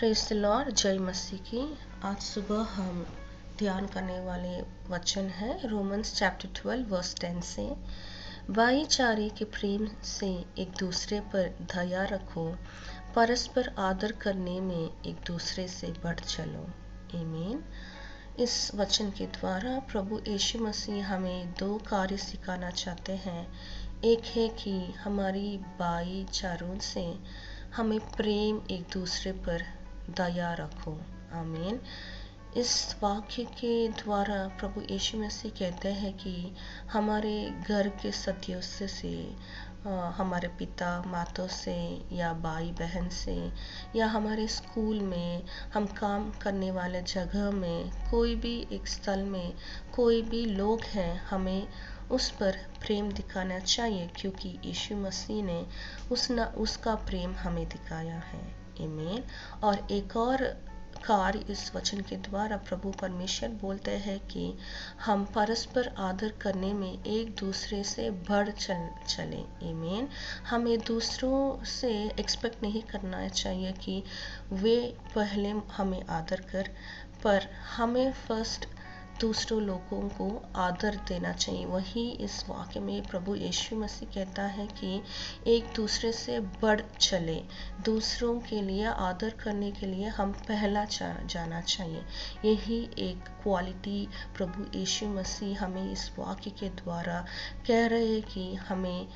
Praise the Lord. जय मसीह की। आज सुबह हम ध्यान करने वाले वचन है रोमन्स चैप्टर 12 वर्स 10 से। भाईचारे के प्रेम से एक दूसरे पर दया रखो, परस्पर आदर करने में एक दूसरे से बढ़ चलो। आमीन। इस वचन के द्वारा प्रभु यीशु मसीह हमें दो कार्य सिखाना चाहते हैं। एक है कि हमारी भाईचारों से हमें प्रेम, एक दूसरे पर दया रखो। आमीन। इस वाक्य के द्वारा प्रभु यीशु मसीह कहते हैं कि हमारे घर के सदस्यों से, हमारे पिता माता से या भाई बहन से या हमारे स्कूल में, हम काम करने वाले जगह में, कोई भी एक स्थल में कोई भी लोग हैं, हमें उस पर प्रेम दिखाना चाहिए क्योंकि यीशु मसीह ने उसका प्रेम हमें दिखाया है। आमीन। और एक और कार्य इस वचन के द्वारा प्रभु परमेश्वर बोलते हैं कि हम परस्पर आदर करने में एक दूसरे से बढ़ चले। आमीन। हमें दूसरों से एक्सपेक्ट नहीं करना चाहिए कि वे पहले हमें आदर कर, पर हमें फर्स्ट दूसरों लोगों को आदर देना चाहिए। वही इस वाक्य में प्रभु यीशु मसीह कहता है कि एक दूसरे से बढ़ चले। दूसरों के लिए आदर करने के लिए हम पहला जाना चाहिए। यही एक क्वालिटी प्रभु यीशु मसीह हमें इस वाक्य के द्वारा कह रहे हैं कि हमें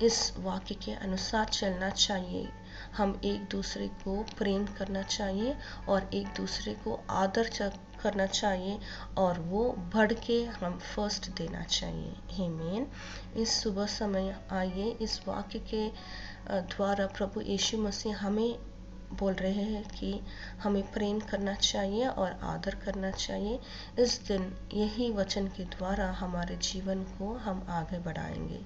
इस वाक्य के अनुसार चलना चाहिए। हम एक दूसरे को प्रेम करना चाहिए और एक दूसरे को आदर करना चाहिए और वो बढ़ के हम फर्स्ट देना चाहिए। आमीन। इस सुबह समय आइए इस वाक्य के द्वारा प्रभु यीशु मसीह हमें बोल रहे हैं कि हमें प्रेम करना चाहिए और आदर करना चाहिए। इस दिन यही वचन के द्वारा हमारे जीवन को हम आगे बढ़ाएंगे।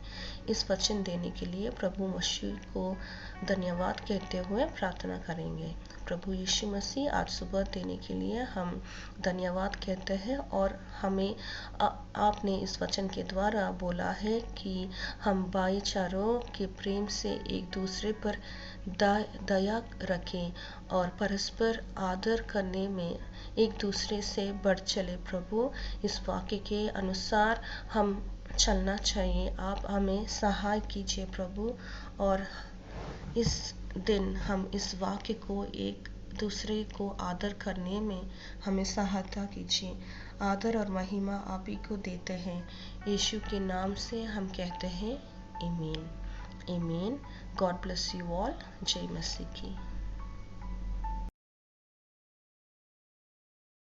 इस वचन देने के लिए प्रभु मसीह को धन्यवाद कहते हुए प्रार्थना करेंगे। प्रभु यीशु मसीह आज सुबह देने के लिए हम धन्यवाद कहते हैं और हमें आपने इस वचन के द्वारा बोला है कि हम भाईचारों के प्रेम से एक दूसरे पर दया रखें और परस्पर आदर करने में एक दूसरे से बढ़ चले। प्रभु इस वाक्य के अनुसार हम चलना चाहिए। आप हमें सहाय कीजिए प्रभु, और इस दिन हम इस वाक्य को एक दूसरे को आदर करने में हमें सहायता कीजिए। आदर और महिमा आप ही को देते हैं। यीशु के नाम से हम कहते हैं आमीन। आमीन। God bless you all. जय मसीह की।